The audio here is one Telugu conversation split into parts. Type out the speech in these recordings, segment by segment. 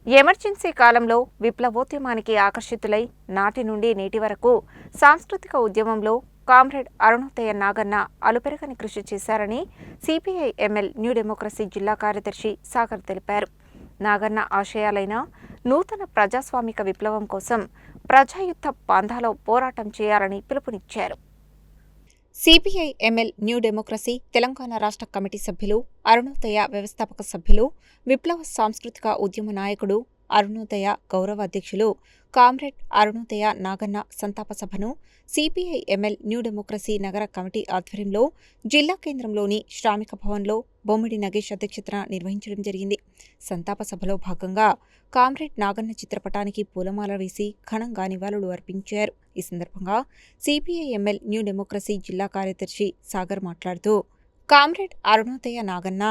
ఎమర్జెన్సీ కాలంలో విప్లవోద్యమానికి ఆకర్షితులై నాటి నుండి నేటి వరకు సాంస్కృతిక ఉద్యమంలో కామ్రేడ్ అరుణోదయ నాగన్న అలుపెరగని కృషి చేశారని సిపిఐ ఎంఎల్ న్యూ డెమోక్రసీ జిల్లా కార్యదర్శి సాగర్ తెలిపారు. నాగన్న ఆశయాలైన నూతన ప్రజాస్వామిక విప్లవం కోసం ప్రజాయుద్ధ పంథాలో పోరాటం చేయాలని పిలుపునిచ్చారు. CPI ML new democracy Telangana రాష్ట్ర కమిటీ సభ్యులు, అరుణోదయ వ్యవస్థాపక సభ్యులు, విప్లవ సాంస్కృతిక ఉద్యమ నాయకుడు, అరుణోదయ గౌరవ అధ్యక్షులు కామ్రేడ్ అరుణోదయ నాగన్న సంతాప సభను సిపిఐ ఎంఎల్ న్యూ డెమోక్రసీ నగర కమిటీ ఆధ్వర్యంలో జిల్లా కేంద్రంలోని శ్రామిక భవన్లో బొమ్మిడి నగేష్ అధ్యక్షతన నిర్వహించడం జరిగింది. సంతాప సభలో భాగంగా కామ్రేడ్ నాగన్న చిత్రపటానికి పూలమాల వేసి ఘనంగా నివాళులు అర్పించారు. ఈ సందర్భంగా సిపిఐ ఎంఎల్ న్యూ డెమోక్రసీ జిల్లా కార్యదర్శి సాగర్ మాట్లాడుతూ, కామ్రేడ్ అరుణోదయ నాగన్న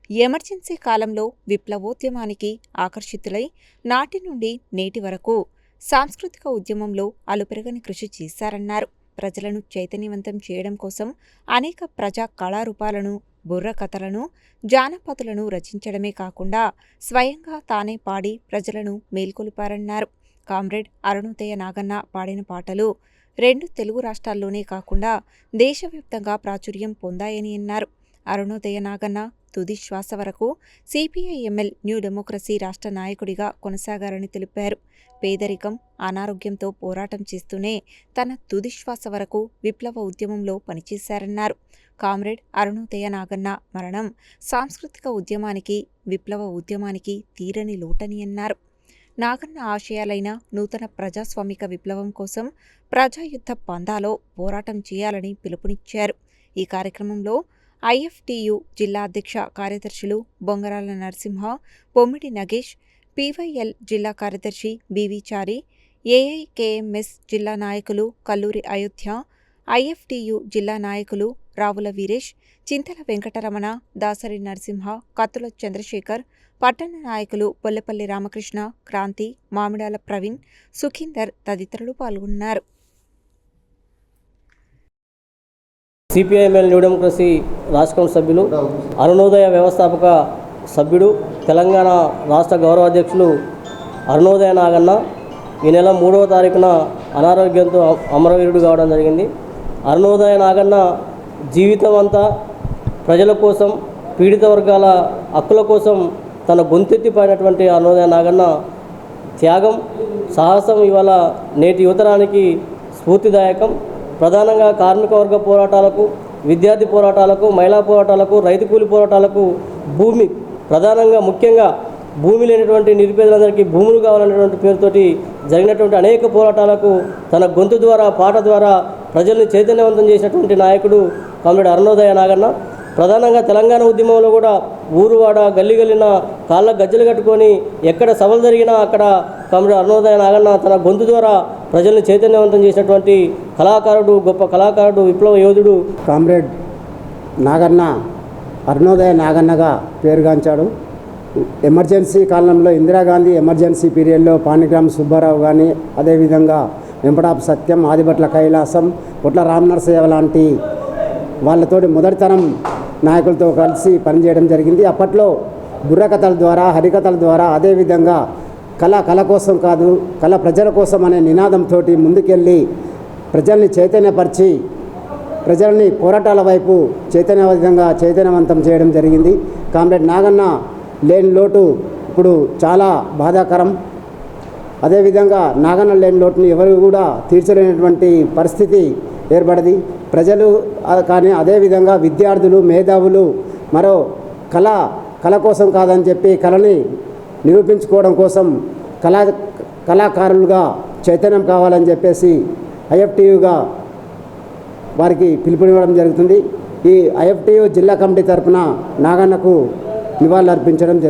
ఎమర్జెన్సీ కాలంలో విప్లవోద్యమానికి ఆకర్షితులై నాటి నుండి నేటి వరకు సాంస్కృతిక ఉద్యమంలో అలుపెరగని కృషి చేశారన్నారు. ప్రజలను చైతన్యవంతం చేయడం కోసం అనేక ప్రజా కళారూపాలను, బుర్ర కథలను, జానపదులను రచించడమే కాకుండా స్వయంగా తానే పాడి ప్రజలను మేల్కొలిపారన్నారు. కామ్రేడ్ అరుణోదయ నాగన్న పాడిన పాటలు 2 తెలుగు రాష్ట్రాల్లోనే కాకుండా దేశవ్యాప్తంగా ప్రాచుర్యం పొందాయని అన్నారు. అరుణోదయ నాగన్న తుది శ్వాస వరకు సిపిఐ ఎంఎల్ న్యూ డెమోక్రసీ రాష్ట్ర నాయకుడిగా కొనసాగారని తెలిపారు. పేదరికం, అనారోగ్యంతో పోరాటం చేస్తూనే తన తుది శ్వాస వరకు విప్లవ ఉద్యమంలో పనిచేశారన్నారు. కామ్రేడ్ అరుణోదయ నాగన్న మరణం సాంస్కృతిక ఉద్యమానికి, విప్లవ ఉద్యమానికి తీరని లోటని అన్నారు. నాగన్న ఆశయాలైన నూతన ప్రజాస్వామిక విప్లవం కోసం ప్రజాయుద్ధ పంథాలో పోరాటం చేయాలని పిలుపునిచ్చారు. ఈ కార్యక్రమంలో ఐఎఫ్టియు జిల్లా అధ్యక్ష కార్యదర్శులు బొంగరాల నరసింహ, బొమ్మిడి నగేష్, పివైఎల్ జిల్లా కార్యదర్శి బివి చారి, ఏఐకేఎంఎస్ జిల్లా నాయకులు కల్లూరి అయోధ్య, ఐఎఫ్టియు జిల్లా నాయకులు రావుల వీరేష్, చింతల వెంకటరమణ, దాసరి నరసింహ, కత్తుల చంద్రశేఖర్, పట్టణ నాయకులు బొల్లపల్లి రామకృష్ణ, క్రాంతి, మామిడాల ప్రవీణ్, సుఖీందర్ తదితరులు పాల్గొన్నారు. సిపిఐఎంఎల్ న్యూ డెమోక్రసీ రాష్ట్ర కమిటీ సభ్యులు, అరుణోదయ వ్యవస్థాపక సభ్యుడు, తెలంగాణ రాష్ట్ర గౌరవ అధ్యక్షులు అరుణోదయ నాగన్న ఈ నెల 3వ తారీఖున అనారోగ్యంతో అమరవీరుడు కావడం జరిగింది. అరుణోదయ నాగన్న జీవితం అంతా ప్రజల కోసం, పీడిత వర్గాల హక్కుల కోసం తన గొంతెత్తి పాడినటువంటి అరుణోదయ నాగన్న త్యాగం, సాహసం ఇవాళ నేటి యువతరానికి స్ఫూర్తిదాయకం. ప్రధానంగా కార్మిక వర్గ పోరాటాలకు, విద్యార్థి పోరాటాలకు, మహిళా పోరాటాలకు, రైతు కూలి పోరాటాలకు, భూమి ప్రధానంగా ముఖ్యంగా భూమి లేనటువంటి నిరుపేదలందరికీ భూములు కావాలనేటువంటి పేరుతోటి జరిగినటువంటి అనేక పోరాటాలకు తన గొంతు ద్వారా, పాట ద్వారా ప్రజల్ని చైతన్యవంతం చేసినటువంటి నాయకుడు కామ్రేడ్ అరుణోదయ నాగన్న. ప్రధానంగా తెలంగాణ ఉద్యమంలో కూడా ఊరువాడ గల్లి గల్లిన కాళ్ళ గజ్జలు కట్టుకొని ఎక్కడ సభలు జరిగినా అక్కడ కామ్రేడ్ అరుణోదయ నాగన్న తన గొంతు ద్వారా ప్రజల్ని చైతన్యవంతం చేసినటువంటి కళాకారుడు, గొప్ప కళాకారుడు, విప్లవ యోధుడు. కామ్రేడ్ నాగన్న అరుణోదయ నాగన్నగా పేరుగాంచాడు. ఎమర్జెన్సీ కాలంలో ఇందిరాగాంధీ ఎమర్జెన్సీ పీరియడ్లో పాణిగ్రామ్ సుబ్బారావు కానీ, అదేవిధంగా వెంపటాపు సత్యం, ఆదిభట్ల కైలాసం, పొట్ల రామనరసయ్య లాంటి వాళ్ళతోటి మొదటితరం నాయకులతో కలిసి పనిచేయడం జరిగింది. అప్పట్లో బుర్రకథల ద్వారా, హరికథల ద్వారా, అదేవిధంగా కళ కోసం కాదు, కళ ప్రజల కోసం అనే నినాదంతో ముందుకెళ్ళి ప్రజల్ని చైతన్యపరిచి ప్రజల్ని పోరాటాల వైపు చైతన్యవంతం చేయడం జరిగింది. కామ్రేడ్ నాగన్న లేని లోటు ఇప్పుడు చాలా బాధాకరం. అదేవిధంగా నాగన్న లేని లోటుని ఎవరు కూడా తీర్చలేనటువంటి పరిస్థితి ఏర్పడింది. ప్రజలు కానీ అదేవిధంగా విద్యార్థులు, మేధావులు మరో కళ కోసం కాదని చెప్పి కళని నిరూపించుకోవడం కోసం కళాకారులుగా చైతన్యం కావాలని చెప్పేసి ఐఎఫ్టియుగా వారికి పిలుపునివ్వడం జరుగుతుంది. ఈ ఐఎఫ్టియు జిల్లా కమిటీ తరఫున నాగన్నకు నివాళులు అర్పించడం జరుగుతుంది.